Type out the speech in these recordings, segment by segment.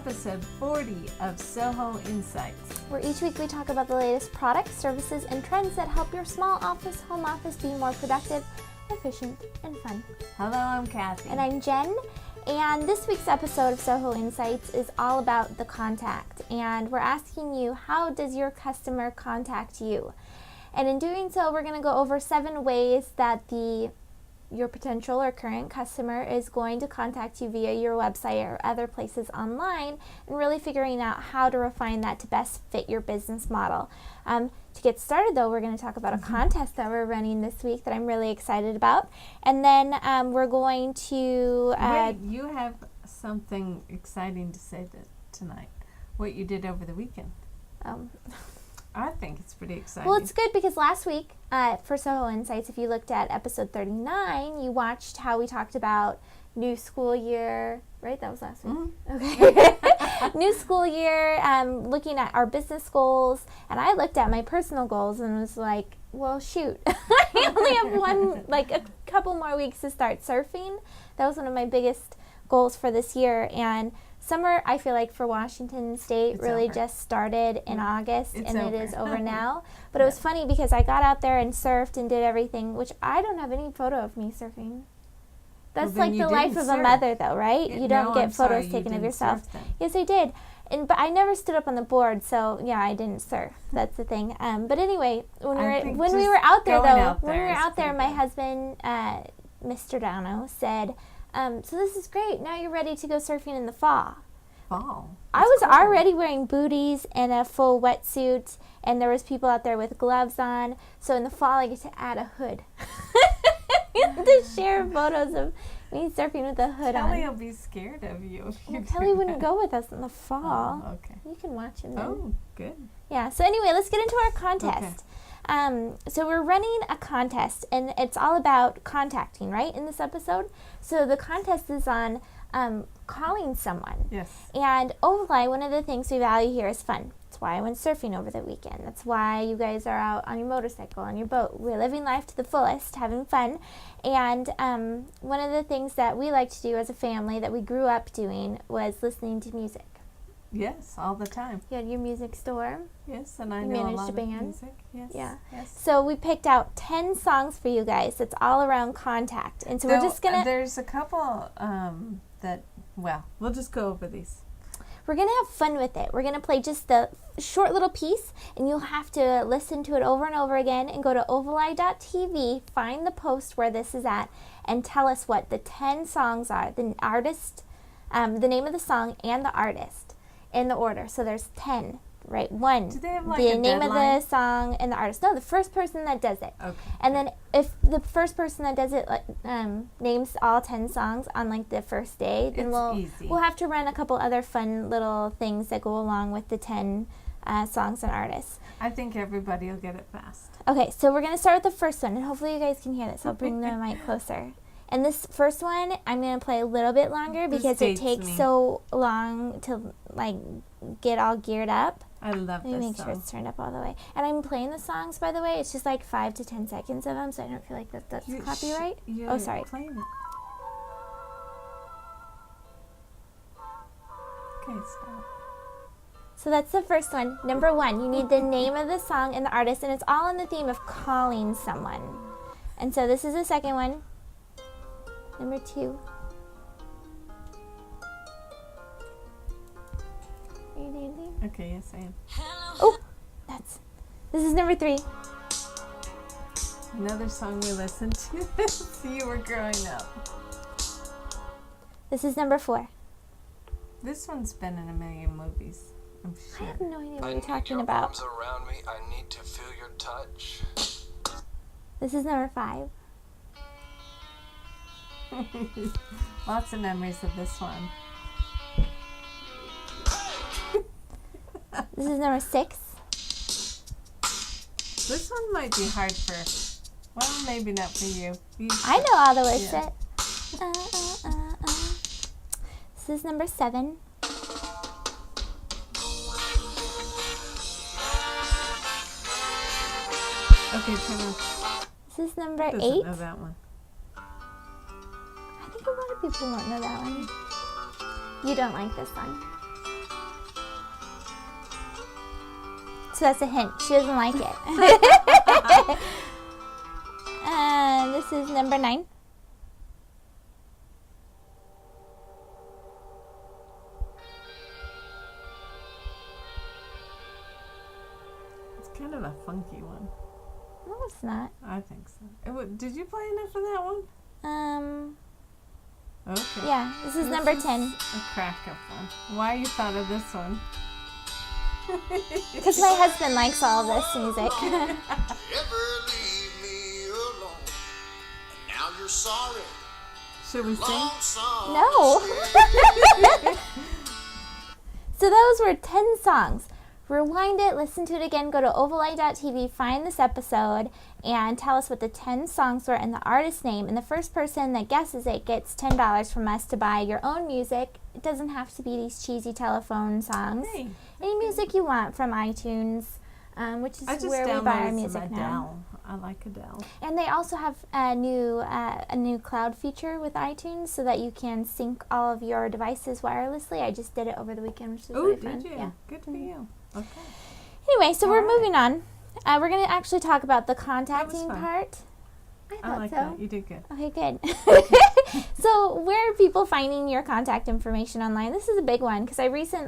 episode 40 of SOHO Insights, where each week we talk about the latest products, services, and trends that help your small office, home office be more productive, efficient, and fun. Hello, I'm Kathy. And I'm Jen. And this week's episode of SOHO Insights is all about the contact. And we're asking you, how does your customer contact you? And in doing so, we're going to go over 7 ways that your potential or current customer is going to contact you via your website or other places online, and really figuring out how to refine that to best fit your business model. To get started, though, we're going to talk about a contest that we're running this week that I'm really excited about. And then we're going to... Wait, you have something exciting to say tonight. What you did over the weekend. I think it's pretty exciting. Well, it's good because last week for SOHO Insights, if you looked at episode 39, you watched how we talked about new school year, right? That was last week. Mm-hmm. Okay. New school year, looking at our business goals, and I looked at my personal goals and was like, well, shoot, I only have a couple more weeks to start surfing. That was one of my biggest goals for this year, and summer, I feel like for Washington State, it's really over. Just started in August, It's and over. it is over now. But it was funny because I got out there and surfed and did everything, which I don't have any photo of me surfing. That's Well, like the life of a mother, though, right? You don't get photos taken of yourself. Yes, I did. But I never stood up on the board, so yeah, I didn't surf. That's the thing. But anyway, when we were out there, my husband, Mr. Dano, said, so this is great. Now you're ready to go surfing in the fall. Fall? I was already wearing booties and a full wetsuit, and there was people out there with gloves on. So in the fall, I get to add a hood. To share photos of me surfing with a hood on. Kelly will be scared of you. Well, Kelly wouldn't go with us in the fall. Oh, okay. You can watch him then. Oh, good. Yeah, so anyway, let's get into our contest. Okay. So we're running a contest, and it's all about contacting, right, in this episode? So the contest is on calling someone. Yes. And Ovaleye, one of the things we value here is fun. That's why I went surfing over the weekend. That's why you guys are out on your motorcycle, on your boat. We're living life to the fullest, having fun. And one of the things that we like to do as a family that we grew up doing was listening to music. Yes, all the time. You had your music store. Yes, and I know a lot of music. Yes. Yeah. Yes. So we picked out 10 songs for you guys. It's all around contact. And so we're just going to... There's a couple we'll just go over these. We're going to have fun with it. We're going to play just the short little piece, and you'll have to listen to it over and over again and go to ovaleye.tv, find the post where this is at, and tell us what the 10 songs are, the artist, the name of the song, and the artist in the order. So there's 10, right? 1, do they have the name deadline? of the song and the artist. No, the first person that does it. Okay. And then if the first person that does it names all 10 songs on the first day, then we'll have to run a couple other fun little things that go along with the 10 songs and artists. I think everybody will get it fast. Okay, so we're going to start with the first one, and hopefully you guys can hear this. I'll bring the mic closer. And this first one, I'm going to play a little bit longer because it takes so long to get all geared up. I love this Let me make sure it's turned up all the way. And I'm playing the songs, by the way. It's just 5 to 10 seconds of them, so I don't feel like that's copyright. Oh, sorry. Playing it. Okay, stop. So that's the first one. Number 1, you need the name of the song and the artist, and it's all on the theme of calling someone. And so this is the second one. Number 2. Are you dancing? Okay, yes, I am. Oh, this is number 3. Another song we listened to since you were growing up. This is number 4. This one's been in a million movies, I'm sure. I have no idea what you're talking about. Arms around me. I need to feel your touch. This is number 5. Lots of memories of this one. This is number 6. This one might be hard for, well, maybe not for you. I know all the words to it. This is number 7. Okay, turn on. This is number 8. Doesn't know that one. I think a lot of people won't know that one. You don't like this one. so that's a hint. She doesn't like it. This is number 9. It's kind of a funky one. No, it's not. I think so. Did you play enough of that one? Okay. Yeah, this is number 10. A crack-up one. Why you thought of this one? Because my husband likes all this music. Ever leave me alone. Now you're sorry. Should we sing? No. So those were 10 songs. Rewind it, listen to it again, go to ovaleye.tv, find this episode, and tell us what the 10 songs were and the artist name. And the first person that guesses it gets $10 from us to buy your own music. It doesn't have to be these cheesy telephone songs. Hey, any music you want from iTunes, which is where we buy our music now. I like Adele. And they also have a new cloud feature with iTunes so that you can sync all of your devices wirelessly. I just did it over the weekend, which is really fun. Did you? Yeah. Good for you. Okay. Anyway, so All we're right. moving on. We're going to actually talk about the contacting fun. part. I like that. You did good. Okay, good. So where are people finding your contact information online? This is a big one because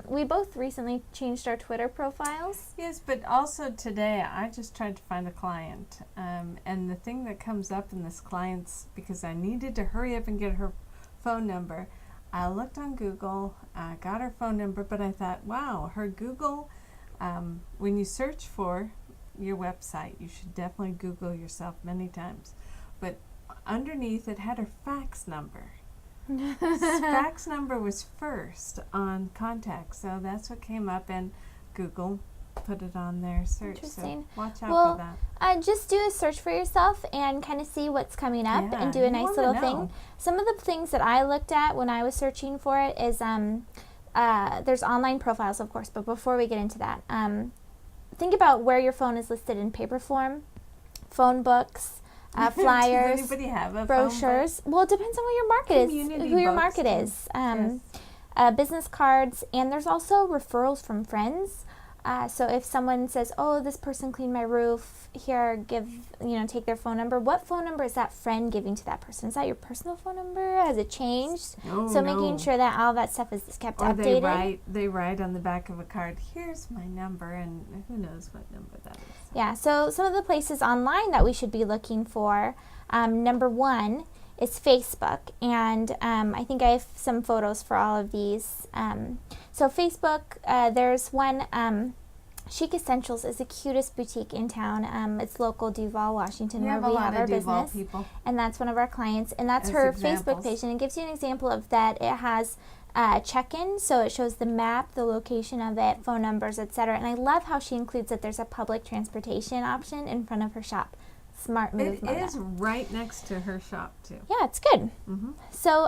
we both recently changed our Twitter profiles. Yes, but also today I just tried to find a client, and the thing that comes up in this client's, because I needed to hurry up and get her phone number, I looked on Google, got her phone number, but I thought, wow, her Google, when you search for your website, you should definitely Google yourself many times, but underneath it had her fax number. Fax number was first on contacts, so that's what came up, and Google put it on their search. Interesting. So watch out for that. Just do a search for yourself and kind of see what's coming up and do a nice little thing. Some of the things that I looked at when I was searching for it is there's online profiles, of course, but before we get into that, think about where your phone is listed in paper form, phone books, flyers, Does anybody have a brochures. Well, it depends on what your market is, who your market is. Business cards, and there's also referrals from friends. So if someone says, "Oh, this person cleaned my roof," here, take their phone number. What phone number is that friend giving to that person? Is that your personal phone number? Has it changed? No, making sure that all that stuff is kept updated. Or they write on the back of a card, "Here's my number," and who knows what number that is. Yeah. So some of the places online that we should be looking for. Number 1 is Facebook, and I think I have some photos for all of these. So Facebook, there's one, Chic Essentials is the cutest boutique in town. It's local, Duval, Washington, where we have our business. People. And that's one of our clients, and that's As her examples. Facebook page, and it gives you an example of that. It has check-in, so it shows the map, the location of it, phone numbers, etc. And I love how she includes that there's a public transportation option in front of her shop. Smart move. It is right next to her shop too. Yeah, it's good. Mm-hmm. So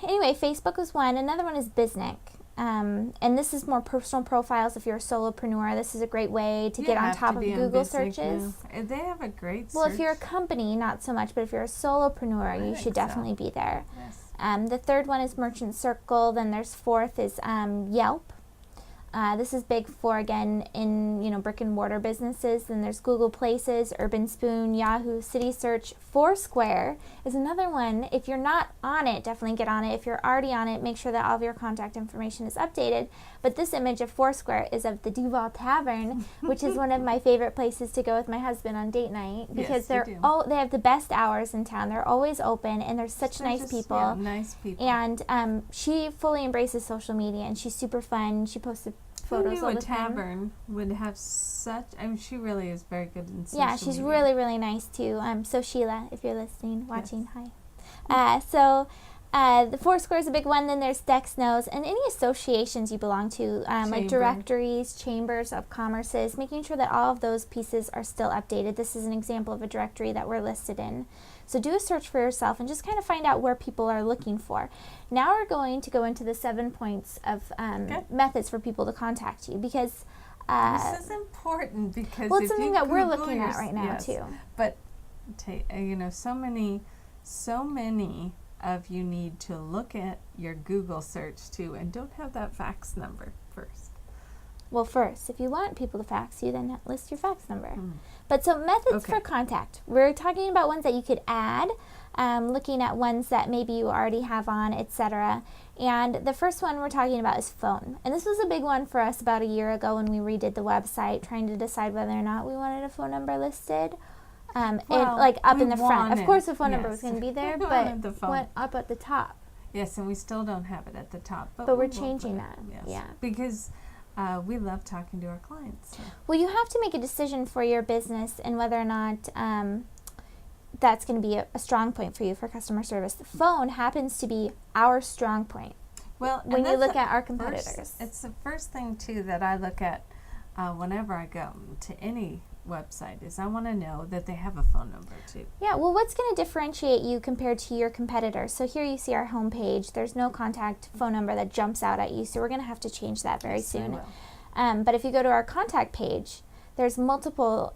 anyway, Facebook was one. Another one is Biznick. And this is more personal profiles. If you're a solopreneur, this is a great way to get on top of Google searches. They have a great Well, search. if you're a company, not so much, but if you're a solopreneur, you should definitely be there. Yes. The third one is Merchant Circle. Then there's fourth is Yelp. This is big for, again, in brick and mortar businesses. Then there's Google Places, Urban Spoon, Yahoo, City Search. Foursquare is another one. If you're not on it, definitely get on it. If you're already on it, make sure that all of your contact information is updated. But this image of Foursquare is of the Duval Tavern, which is one of my favorite places to go with my husband on date night because they have the best hours in town. They're always open, and they're such nice people. Yeah, nice people. And she fully embraces social media, and she's super fun. She posted photos all the time. A tavern would have such... she really is very good in social Yeah, she's media. really, really nice, too. So Sheila, if you're listening, watching, hi. The Foursquare is a big one. Then there's Dexnos and any associations you belong to, like directories, chambers of commerces, making sure that all of those pieces are still updated. This is an example of a directory that we're listed in. So do a search for yourself and just kind of find out where people are looking for. Now we're going to go into the 7 points of methods for people to contact you because... this is important because it's something that we're looking at right now, too. But, so many of you need to look at your Google search, too, and don't have that fax number first. Well, first, if you want people to fax you, then list your fax number. But so methods for contact. We're talking about ones that you could add, looking at ones that maybe you already have on, etc. And the first one we're talking about is phone. And this was a big one for us about a year ago when we redid the website, trying to decide whether or not we wanted a phone number listed. Like up in the front. Of course, the phone number was going to be there, but what up at the top. Yes, and we still don't have it at the top. But we're changing that. Yes. Yeah. Because we love talking to our clients. So. Well, you have to make a decision for your business and whether or not that's going to be a strong point for you for customer service. The phone happens to be our strong point. Well, when you look at our competitors. It's the first thing, too, that I look at whenever I go to any website is I want to know that they have a phone number, too. Yeah, well, what's going to differentiate you compared to your competitors? So here you see our homepage. There's no contact phone number that jumps out at you, so we're going to have to change that very soon. But if you go to our contact page, there's multiple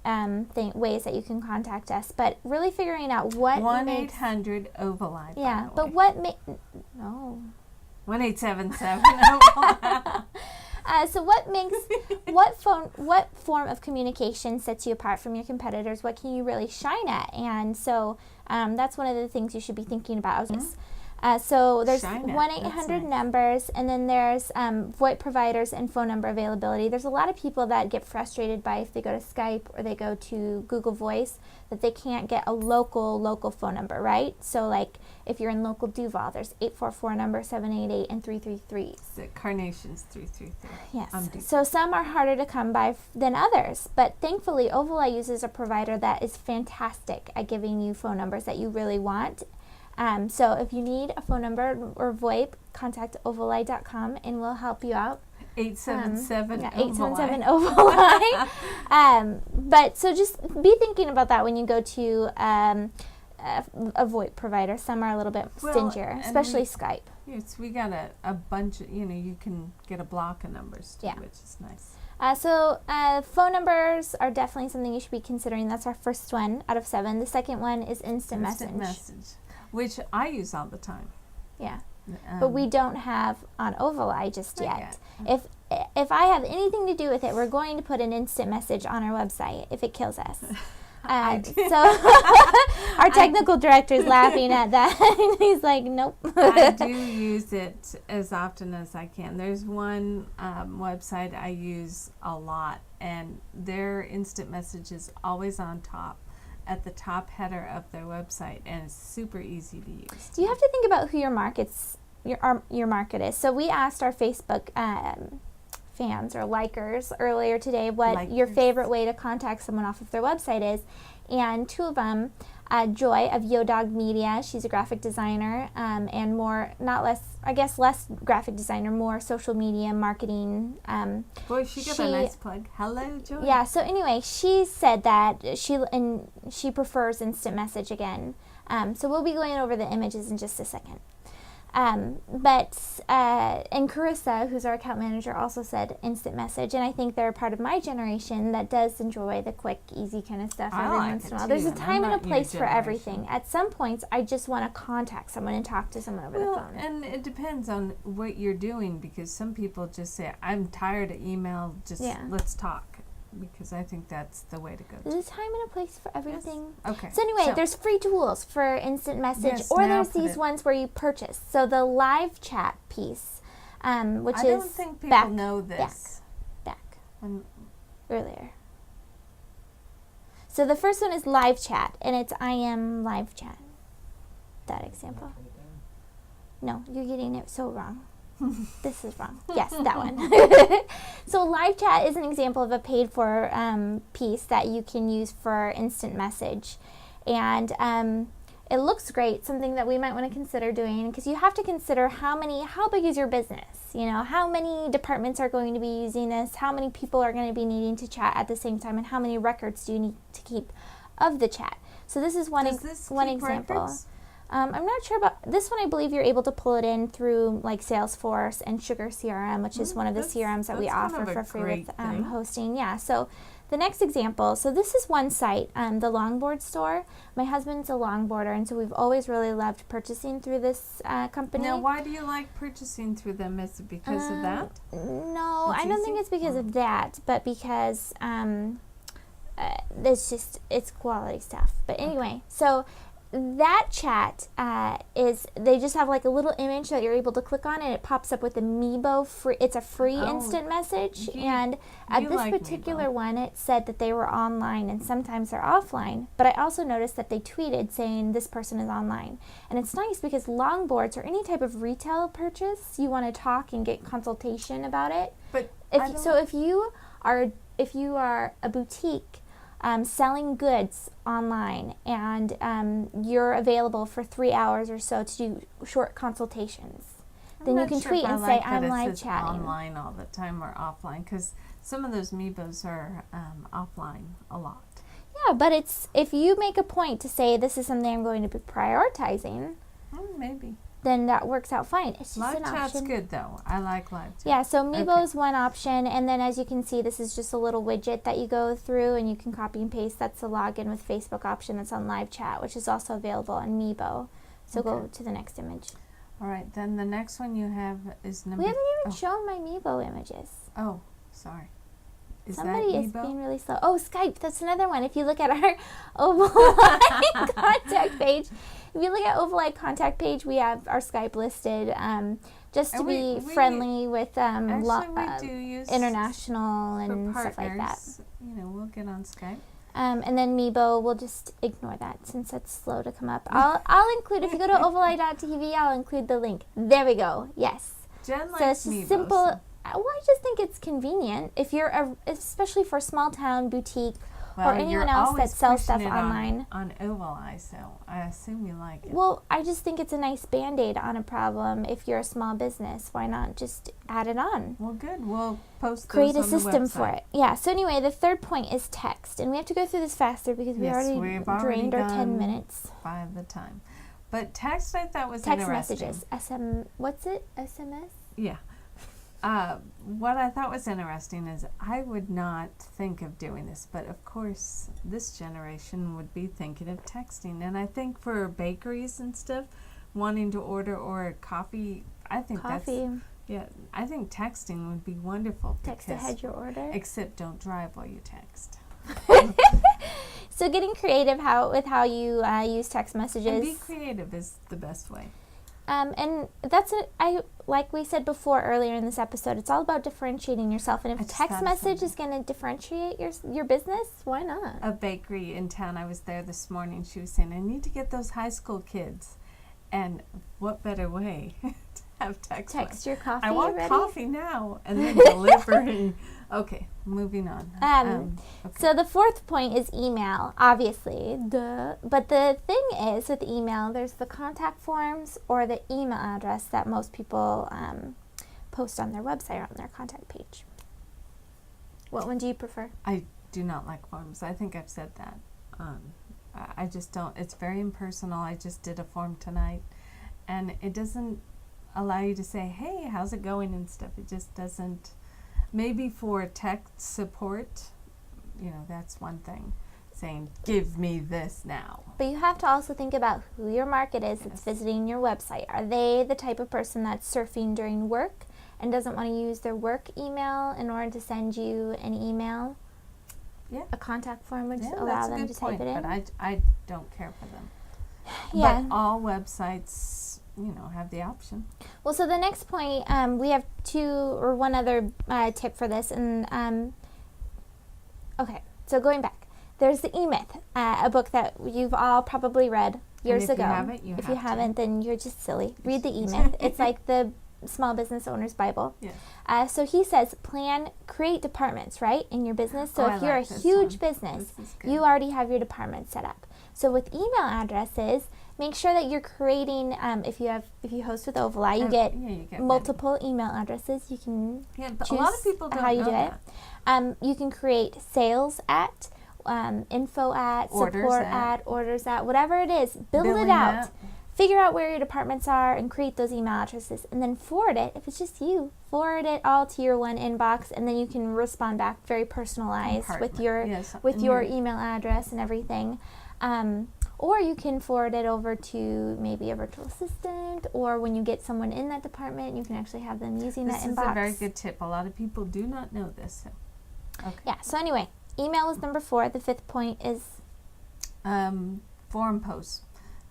ways that you can contact us, but really figuring out what 1-800-Ovaleye. Yeah, but what no. 1-877-Ovaleye. So what form of communication sets you apart from your competitors? What can you really shine at? And so that's one of the things you should be thinking about. So there's 1-800 numbers, and then there's VoIP providers and phone number availability. There's a lot of people that get frustrated by if they go to Skype or they go to Google Voice that they can't get a local phone number, right? So like if you're in local Duval, there's 844 number 788 and 333. Carnation's 333. Yes. So some are harder to come by than others, but thankfully Ovaleye uses a provider that is fantastic at giving you phone numbers that you really want. So if you need a phone number or VoIP, contact ovaleye.com and we'll help you out. 877-Ovaleye. But so just be thinking about that when you go to a VoIP provider. Some are a little bit stingier, especially Skype. Yes, we got a bunch of, you can get a block of numbers too, which is nice. So phone numbers are definitely something you should be considering. That's our first one out of 7. The second one is instant message. Which I use all the time. Yeah. But we don't have on Ovaleye just yet. If I have anything to do with it, we're going to put an instant message on our website if it kills us. So our technical director is laughing at that. He's like, nope. I do use it as often as I can. There's one website I use a lot, and their instant message is always on top, at the top header of their website, and it's super easy to use. You have to think about who your market is. So we asked our Facebook fans or likers earlier today what your favorite way to contact someone off of their website is, and 2 of them, Joy of Yo Dog Media, she's a graphic designer, and less graphic designer, more social media marketing. Boy, she got a nice plug. Hello, Joy. Yeah, so anyway, she said that she prefers instant message again. So we'll be going over the images in just a second. And Carissa, who's our account manager, also said instant message, and I think they're a part of my generation that does enjoy the quick, easy kind of stuff every once in a while. There's a time and a place for everything. At some points, I just want to contact someone and talk to someone over the phone. And it depends on what you're doing, because some people just say, I'm tired of email, let's talk. Because I think that's the way to go. There's a time and a place for everything. Yes. Okay. So anyway, there's free tools for instant message, or there's these ones where you purchase. So the live chat piece, which I don't think people know this. Back. Earlier. So the first one is live chat, and it's I am live chat. That example. No, you're getting it so wrong. This is wrong. Yes, that one. So live chat is an example of a paid for piece that you can use for instant message. And it looks great, something that we might want to consider doing, because you have to consider how big is your business? How many departments are going to be using this? How many people are going to be needing to chat at the same time? And how many records do you need to keep of the chat? So this is one example. Records? I'm not sure about this one. I believe you're able to pull it in through like Salesforce and Sugar CRM, which is one of the CRMs that we offer for free with hosting. Yeah, so The next example, so this is one site, the longboard store. My husband's a longboarder, and so we've always really loved purchasing through this company. Now, why do you like purchasing through them? Is it because of that? No, It's I don't easy? think it's because of that, but because it's quality stuff. But anyway, so that chat is, they just have like a little image that you're able to click on, and it pops up with a Meebo free. It's a free instant message, and at this like particular Meebo. one, it said that they were online, and sometimes they're offline. But I also noticed that they tweeted saying this person is online, and it's nice because longboards or any type of retail purchase, you want to talk and get consultation about it. But If you are a boutique selling goods online, and you're available for 3 hours or so to do short consultations, then you can tweet and say, I'm live chatting. Online all the time or offline, because some of those Meebos are offline a lot. Yeah, but if you make a point to say this is something I'm going to be prioritizing, Maybe. then that works out fine. It's just Live an chat's option. good, though. I like live chat. Yeah, so Meebo Okay. is one option, and then as you can see, this is just a little widget that you go through, and you can copy and paste. That's the login with Facebook option that's on live chat, which is also available on Meebo. So go Okay. to the next image. All right, then the next one you have is number... We haven't even shown my Meebo images. Oh, sorry. Is Somebody that is Meebo? being really slow. Oh, Skype. That's another one. If you look at our Ovaleye contact page, we have our Skype listed just to And be we friendly with Actually, we do use... international for and partners, stuff like that. We'll get on Skype. And then Meebo, we'll just ignore that since that's slow to come up. I'll include, if you go to ovaleye.tv, I'll include the link. There we go. Yes. Jen So likes it's just Meebo, simple. so- Well, I just think it's convenient if you're especially for a small town boutique or anyone you're else that always sells stuff pushing it online. on Ovaleye, so I assume you like it. Well, I just think it's a nice band-aid on a problem. If you're a small business, why not just add it on? Well, good. We'll post Create a those on the system for website. it. Yeah, so anyway, the third point is text. And we have to go through this faster because Yes, we've already drained our 10 gone minutes. by the time. But text, I thought was Text interesting. messages. What's it? SMS? Yeah. What I thought was interesting is I would not think of doing this, but of course this generation would be thinking of texting. And I think for bakeries and stuff, wanting to order or coffee, I think Coffee. I think texting would be wonderful. Text because- ahead your order. Except don't drive while you text. So getting creative with how you use text messages. And be creative is the best way. And that's it. Like we said before earlier in this episode, it's all about differentiating yourself. And I if a just text thought of message something. is going to differentiate your business, why not? A bakery in town, I was there this morning, she was saying, I need to get those high school kids. And what better way to have text? Text your coffee. I want ready? coffee now. And then delivering. Okay, moving on. Okay. So the fourth point is email, obviously. Duh. But the thing is with email, there's the contact forms or the email address that most people post on their website or on their contact page. What one do you prefer? I do not like forms. I think I've said that. I just don't. It's very impersonal. I just did a form tonight. And it doesn't allow you to say, hey, how's it going and stuff. It just doesn't. Maybe for tech support, that's one thing. Saying, give me this now. But you have to also think about who your market is that's visiting your website. Are they the type of person that's surfing during work and doesn't want to use their work email in order to send you an email? Yeah. A contact form would Yeah, allow that's a them good to point, type it in. but I don't care for them. Yeah. But all websites, have the option. Well, so the next point, we have one other tip for this. And okay, so going back, there's the E-Myth, a book that you've all probably read years if ago. you haven't, you if have you to. haven't, then you're just silly. Read the E-Myth. It's like the small business owner's Bible. Yeah. So he says, create departments, right, in your business. So Oh, if I you're like a this huge one. business, This is good. you already have your department set up. So with email addresses, make sure that you're creating. If you host with Ovaleye, you get multiple email addresses. You can but choose a lot of people don't how you know do that. it. You can create sales at, info at, Orders support at. at, orders at, whatever it is. Build it Billing out. at. figure out where your departments are and create those email addresses, and then forward it. If it's just you, forward it all to your one inbox, and then you can respond back very personalized with your email address and everything. Or you can forward it over to maybe a virtual assistant, or when you get someone in that department, you can actually have them using that inbox. This is a very good tip. A lot of people do not know this. So. Okay. Yeah, so anyway, email was number 4. The 5th point is? Forum posts.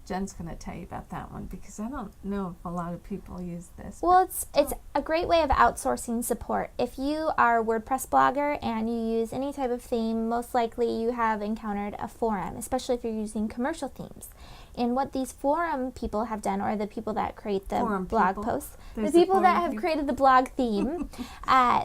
Jen's going to tell you about that one because I don't know if a lot of people use this. Well, it's a great way of outsourcing support. If you are a WordPress blogger and you use any type of theme, most likely you have encountered a forum, especially if you're using commercial themes. And what these forum people have done, or the people that create the blog posts, the people that have created the blog theme,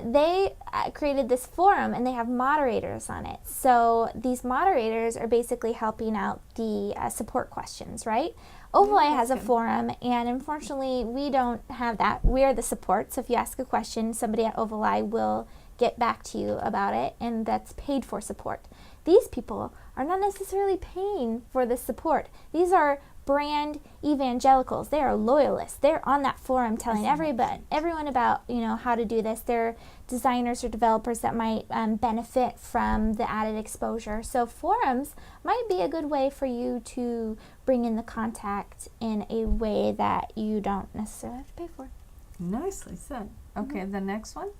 they created this forum and they have moderators on it. So these moderators are basically helping out the support questions, right? Ovaleye has a forum, and unfortunately we don't have that. We are the support, so if you ask a question, somebody at Ovaleye will get back to you about it, and that's paid for support. These people are not necessarily paying for the support. These are brand evangelicals. They are loyalists. They're on that forum telling everyone about, how to do this. They're designers or developers that might benefit from the added exposure. So forums might be a good way for you to bring in the contact in a way that you don't necessarily have to pay for. Nicely said. Okay, the next one,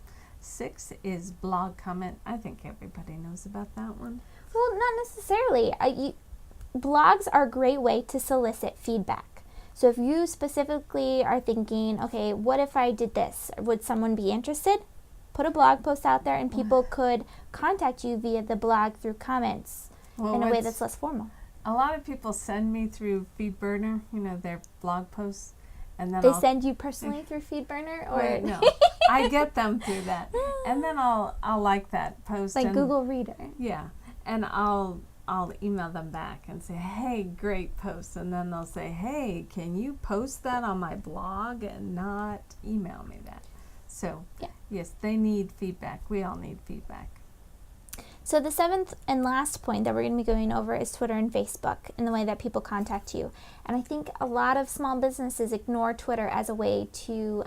6 is blog comment. I think everybody knows about that one. Well, not necessarily. Blogs are a great way to solicit feedback. So if you specifically are thinking, okay, what if I did this? Would someone be interested? Put a blog post out there and people could contact you via the blog through comments in a way that's less formal. A lot of people send me through FeedBurner, their blog posts. And then they send you personally through FeedBurner, or no? I get them through that, and then I'll like that post, like Google Reader. Yeah, and I'll email them back and say, hey, great post, and then they'll say, hey, can you post that on my blog and not email me that? So yes, they need feedback. We all need feedback. So the 7th and last point that we're going to be going over is Twitter and Facebook and the way that people contact you. And I think a lot of small businesses ignore Twitter as a way to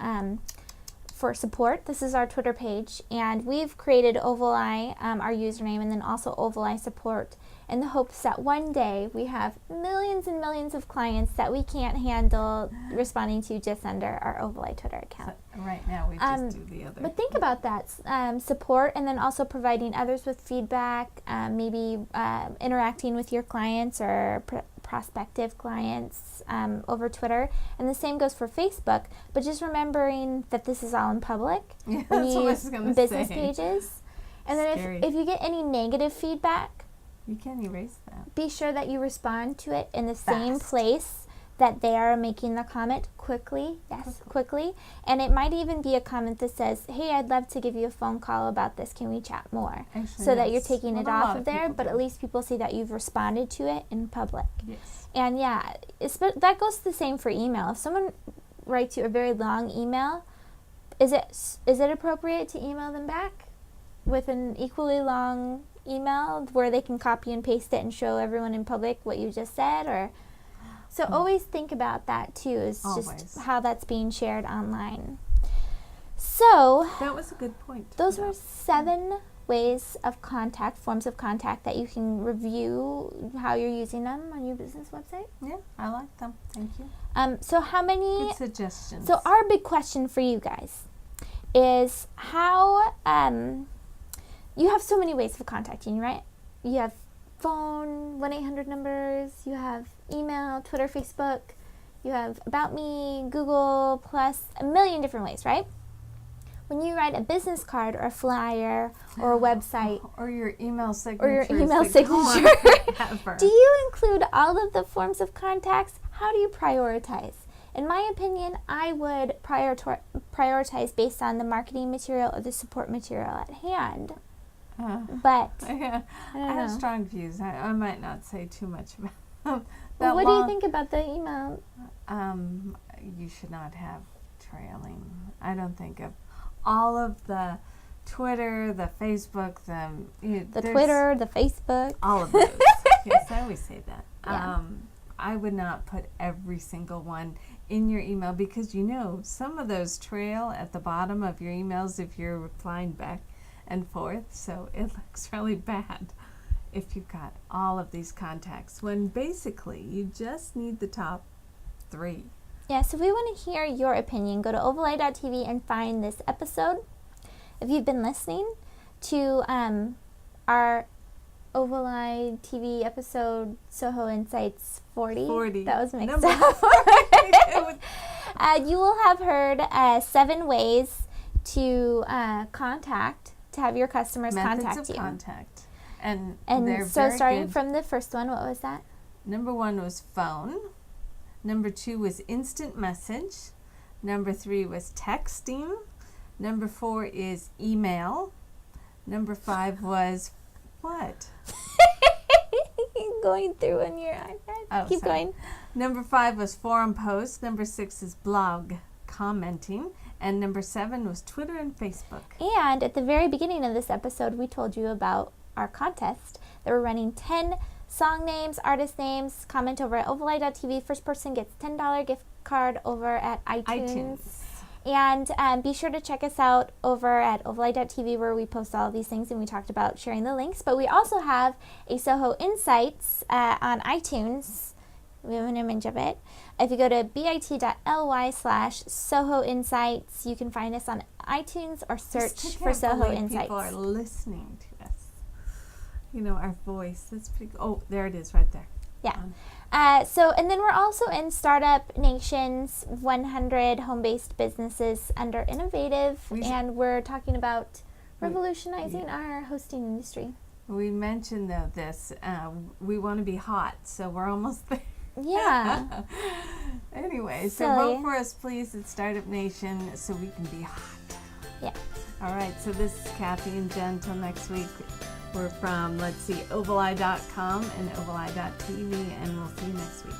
for support. This is our Twitter page, and we've created Ovaleye, our username, and then also Ovaleye support, in the hopes that one day we have millions and millions of clients that we can't handle responding to just under our Ovaleye Twitter account. So right now we just do the other. But think about that, support, and then also providing others with feedback, maybe interacting with your clients or prospective clients over Twitter. And the same goes for Facebook, but just remembering that this is all in public when you use business pages. And then if you get any negative feedback, you can't erase that. Be sure that you respond to it in the same place that they are making the comment quickly. Yes, quickly. And it might even be a comment that says, hey, I'd love to give you a phone call about this. Can we chat more? Actually, so that you're taking it off of there, but at least people see that you've responded to it in public. Yes. And that goes the same for email. If someone writes you a very long email, is it appropriate to email them back with an equally long email where they can copy and paste it and show everyone in public what you just said? Or so always think about that too, is just how that's being shared online. So that was a good point. Those were 7 ways of contact, forms of contact that you can review how you're using them on your business website. Yeah, I like them. Thank you. So how many good suggestions? So our big question for you guys is how you have so many ways of contacting, right? You have phone, 1-800 numbers, you have email, Twitter, Facebook, you have About Me, Google, plus a million different ways, right? When you write a business card or a flyer or a website, or your email signature, do you include all of the forms of contacts? How do you prioritize? In my opinion, I would prioritize based on the marketing material or the support material at hand. But I have strong views. I might not say too much about that. What do you think about the email? You should not have trailing. I don't think of all of the Twitter, the Facebook, the Twitter, the Facebook. All of those. Yes, I always say that. Yeah. I would not put every single one in your email, because some of those trail at the bottom of your emails if you're replying back and forth, so it looks really bad if you've got all of these contacts, when basically you just need the top 3. Yeah, so we want to hear your opinion. Go to ovaleye.tv and find this episode. If you've been listening to our Ovaleye TV episode, SOHO Insights 40. That was mixed up. You will have heard 7 ways to have your customers contact you. Methods of contact. And so starting from the first one, what was that? Number 1 was phone. Number 2 was instant message. Number 3 was texting. Number 4 is email. Number 5 was what? Going through on your iPad. Oh, Keep sorry. going. Number 5 was forum posts. Number 6 is blog commenting. And number 7 was Twitter and Facebook. And at the very beginning of this episode, we told you about our contest that we're running 10 song names, artist names. Comment over at ovaleye.tv. First person gets $10 gift card over at iTunes. And be sure to check us out over at ovaleye.tv, where we post all of these things, and we talked about sharing the links. But we also have a SOHO Insights on iTunes. We have an image of it. If you go to bit.ly/SOHO Insights, you can find us on iTunes or search for SOHO Insights. People are listening to us. Our voice. That's pretty cool. Oh, there it is right there. Yeah. And then we're also in Startup Nation's 100 home-based businesses under innovative, and we're talking about revolutionizing our hosting industry. We mentioned, though, this. We want to be hot, so we're almost there. Yeah. Anyway, so vote for us, please, at Startup Nation, so we can be hot. Yeah. All right, so this is Kathy and Jen. Until next week. We're from, Ovaleye.com and Ovaleye.tv, and we'll see you next week.